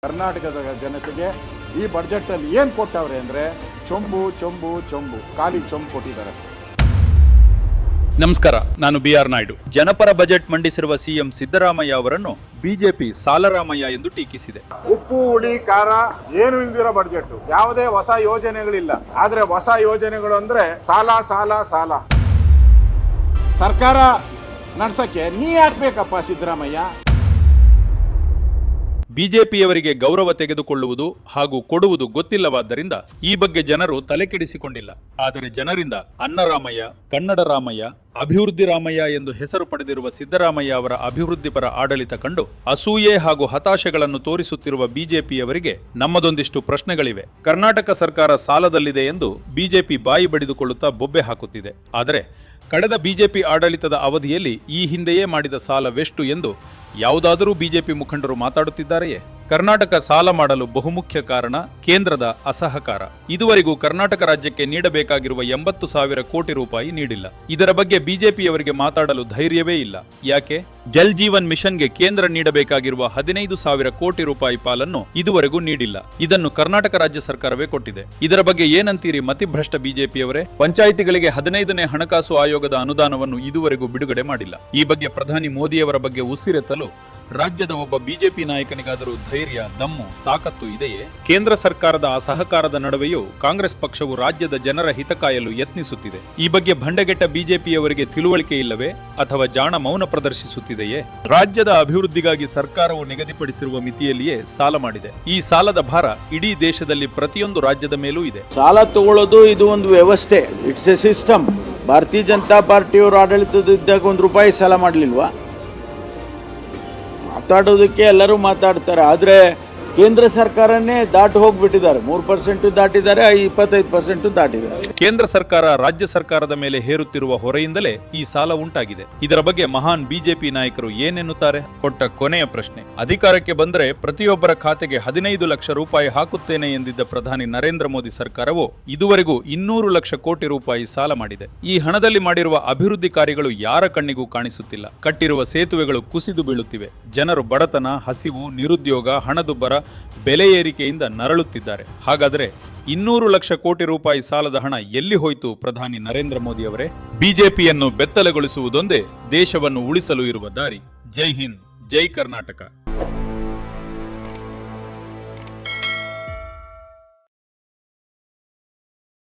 ಕರ್ನಾಟಕದ ಜನತೆಗೆ ಈ ಬಜೆಟ್ ಅಲ್ಲಿ ಏನು ಕೊಟ್ಟವ್ರೆ ಅಂದ್ರೆ ಚೊಂಬು ಚೊಂಬು ಚೊಂಬು ಖಾಲಿ ಚೊಂಬು ಕೊಟ್ಟಿದ್ದಾರೆ. ನಮಸ್ಕಾರ, ನಾನು BR ನಾಯ್ಡು. ಜನಪರ ಬಜೆಟ್ ಮಂಡಿಸಿರುವ ಸಿಎಂ ಸಿದ್ದರಾಮಯ್ಯ ಅವರನ್ನು ಬಿಜೆಪಿ ಸಾಲರಾಮಯ್ಯ ಎಂದು ಟೀಕಿಸಿದೆ. ಉಪ್ಪು ಹುಳಿ ಖಾರ ಏನು ಇಲ್ದಿರೋ ಬಜೆಟ್, ಯಾವುದೇ ಹೊಸ ಯೋಜನೆಗಳಿಲ್ಲ. ಆದ್ರೆ ಹೊಸ ಯೋಜನೆಗಳು ಅಂದ್ರೆ ಸಾಲ ಸಾಲ ಸಾಲ. ಸರ್ಕಾರ ನಡ್ಸಕ್ಕೆ ನೀ ಹಾಕ್ಬೇಕಪ್ಪ ಸಿದ್ದರಾಮಯ್ಯ. ಬಿಜೆಪಿಯವರಿಗೆ ಗೌರವ ತೆಗೆದುಕೊಳ್ಳುವುದು ಹಾಗೂ ಕೊಡುವುದು ಗೊತ್ತಿಲ್ಲವಾದ್ದರಿಂದ ಈ ಬಗ್ಗೆ ಜನರು ತಲೆಕೆಡಿಸಿಕೊಂಡಿಲ್ಲ. ಆದರೆ ಜನರಿಂದ ಅನ್ನರಾಮಯ್ಯ, ಕನ್ನಡ ರಾಮಯ್ಯ, ಅಭಿವೃದ್ಧಿ ರಾಮಯ್ಯ ಎಂದು ಹೆಸರು ಪಡೆದಿರುವ ಸಿದ್ದರಾಮಯ್ಯ ಅವರ ಅಭಿವೃದ್ಧಿಪರ ಆಡಳಿತ ಕಂಡು ಅಸೂಯೆ ಹಾಗೂ ಹತಾಶೆಗಳನ್ನು ತೋರಿಸುತ್ತಿರುವ ಬಿಜೆಪಿಯವರಿಗೆ ನಮ್ಮದೊಂದಿಷ್ಟು ಪ್ರಶ್ನೆಗಳಿವೆ. ಕರ್ನಾಟಕ ಸರ್ಕಾರ ಸಾಲದಲ್ಲಿದೆ ಎಂದು ಬಿಜೆಪಿ ಬಾಯಿ ಬಡಿದುಕೊಳ್ಳುತ್ತಾ ಬೊಬ್ಬೆ ಹಾಕುತ್ತಿದೆ. ಆದರೆ ಕಳೆದ ಬಿಜೆಪಿ ಆಡಳಿತದ ಅವಧಿಯಲ್ಲಿ ಈ ಹಿಂದೆಯೇ ಮಾಡಿದ ಸಾಲವೆಷ್ಟು ಎಂದು ಯಾವುದಾದರೂ ಬಿಜೆಪಿ ಮುಖಂಡರು ಮಾತಾಡುತ್ತಿದ್ದಾರೆಯೇ? ಕರ್ನಾಟಕ ಸಾಲ ಮಾಡಲು ಬಹುಮುಖ್ಯ ಕಾರಣ ಕೇಂದ್ರದ ಅಸಹಕಾರ. ಇದುವರೆಗೂ ಕರ್ನಾಟಕ ರಾಜ್ಯಕ್ಕೆ ನೀಡಬೇಕಾಗಿರುವ 80,000 ಕೋಟಿ ರೂಪಾಯಿ ನೀಡಿಲ್ಲ. ಇದರ ಬಗ್ಗೆ ಬಿಜೆಪಿಯವರಿಗೆ ಮಾತಾಡಲು ಧೈರ್ಯವೇ ಇಲ್ಲ. ಯಾಕೆ? ಜಲ್ ಜೀವನ್ ಮಿಷನ್ಗೆ ಕೇಂದ್ರ ನೀಡಬೇಕಾಗಿರುವ 15,000 ಕೋಟಿ ರೂಪಾಯಿ ಪಾಲನ್ನು ಇದುವರೆಗೂ ನೀಡಿಲ್ಲ. ಇದನ್ನು ಕರ್ನಾಟಕ ರಾಜ್ಯ ಸರ್ಕಾರವೇ ಕೊಟ್ಟಿದೆ. ಇದರ ಬಗ್ಗೆ ಏನಂತೀರಿ ಮತಿಭ್ರಷ್ಟ ಬಿಜೆಪಿಯವರೇ? ಪಂಚಾಯಿತಿಗಳಿಗೆ 15ನೇ ಹಣಕಾಸು ಆಯೋಗದ ಅನುದಾನವನ್ನು ಇದುವರೆಗೂ ಬಿಡುಗಡೆ ಮಾಡಿಲ್ಲ. ಈ ಬಗ್ಗೆ ಪ್ರಧಾನಿ ಮೋದಿಯವರ ಬಗ್ಗೆ ಉಸಿರೆತ್ತಲು ರಾಜ್ಯದ ಒಬ್ಬ ಬಿಜೆಪಿ ನಾಯಕನಿಗಾದರೂ ಧೈರ್ಯ, ದಮ್ಮು, ತಾಕತ್ತು ಇದೆಯೇ? ಕೇಂದ್ರ ಸರ್ಕಾರದ ಅಸಹಕಾರದ ನಡುವೆಯೂ ಕಾಂಗ್ರೆಸ್ ಪಕ್ಷವು ರಾಜ್ಯದ ಜನರ ಹಿತ ಕಾಯಲು ಯತ್ನಿಸುತ್ತಿದೆ. ಈ ಬಗ್ಗೆ ಭಂಡಗೆಟ್ಟ ಬಿಜೆಪಿಯವರಿಗೆ ತಿಳುವಳಿಕೆ ಇಲ್ಲವೇ ಅಥವಾ ಜಾಣ ಮೌನ ಪ್ರದರ್ಶಿಸುತ್ತಿದೆಯೇ? ರಾಜ್ಯದ ಅಭಿವೃದ್ಧಿಗಾಗಿ ಸರ್ಕಾರವು ನಿಗದಿಪಡಿಸಿರುವ ಮಿತಿಯಲ್ಲಿಯೇ ಸಾಲ ಮಾಡಿದೆ. ಈ ಸಾಲದ ಭಾರ ಇಡೀ ದೇಶದಲ್ಲಿ ಪ್ರತಿಯೊಂದು ರಾಜ್ಯದ ಮೇಲೂ ಇದೆ. ಸಾಲ ತಗೊಳ್ಳೋದು ಇದು ಒಂದು ವ್ಯವಸ್ಥೆ, ಇಟ್ಸ್ ಎ ಸಿಸ್ಟಮ್. ಭಾರತೀಯ ಜನತಾ ಪಾರ್ಟಿಯವರು ಆಡಳಿತದಿದ್ದಾಗ ₹1 ಸಾಲ ಮಾಡಲಿಲ್ವಾ? ಮಾತಾಡೋದಕ್ಕೆ ಎಲ್ಲರೂ ಮಾತಾಡ್ತಾರೆ, ಆದರೆ ಕೇಂದ್ರ ಸರ್ಕಾರನೇ ದಾಟಿ ಹೋಗ್ಬಿಟ್ಟಿದ್ದಾರೆ. 3% ದಾಟಿದ್ದಾರೆ, 25% ದಾಟಿದ್ದಾರೆ. ಕೇಂದ್ರ ಸರ್ಕಾರ ರಾಜ್ಯ ಸರ್ಕಾರದ ಮೇಲೆ ಹೇರುತ್ತಿರುವ ಹೊರೆಯಿಂದಲೇ ಈ ಸಾಲ ಉಂಟಾಗಿದೆ. ಇದರ ಬಗ್ಗೆ ಮಹಾನ್ ಬಿಜೆಪಿ ನಾಯಕರು ಏನೆನ್ನುತ್ತಾರೆ? ಕೊಟ್ಟ ಕೊನೆಯ ಪ್ರಶ್ನೆ. ಅಧಿಕಾರಕ್ಕೆ ಬಂದರೆ ಪ್ರತಿಯೊಬ್ಬರ ಖಾತೆಗೆ 15 ಲಕ್ಷ ರೂಪಾಯಿ ಹಾಕುತ್ತೇನೆ ಎಂದಿದ್ದ ಪ್ರಧಾನಿ ನರೇಂದ್ರ ಮೋದಿ ಸರ್ಕಾರವು ಇದುವರೆಗೂ 200 ಲಕ್ಷ ಕೋಟಿ ರೂಪಾಯಿ ಸಾಲ ಮಾಡಿದೆ. ಈ ಹಣದಲ್ಲಿ ಮಾಡಿರುವ ಅಭಿವೃದ್ಧಿ ಕಾರ್ಯಗಳು ಯಾರ ಕಣ್ಣಿಗೂ ಕಾಣಿಸುತ್ತಿಲ್ಲ. ಕಟ್ಟಿರುವ ಸೇತುವೆಗಳು ಕುಸಿದು ಬೀಳುತ್ತಿವೆ. ಜನರು ಬಡತನ, ಹಸಿವು, ನಿರುದ್ಯೋಗ, ಹಣದುಬ್ಬರ, ಬೆಲೆ ಏರಿಕೆಯಿಂದ ನರಳುತ್ತಿದ್ದಾರೆ. ಹಾಗಾದರೆ 200 ಲಕ್ಷ ಕೋಟಿ ರೂಪಾಯಿ ಸಾಲದ ಹಣ ಎಲ್ಲಿ ಹೋಯಿತು ಪ್ರಧಾನಿ ನರೇಂದ್ರ ಮೋದಿ ಅವರೇ? ಬಿಜೆಪಿಯನ್ನು ಬೆತ್ತಲೆಗೊಳಿಸುವುದೊಂದೇ ದೇಶವನ್ನು ಉಳಿಸಲು ಇರುವ ದಾರಿ. ಜೈ ಹಿಂದ್, ಜೈ ಕರ್ನಾಟಕ.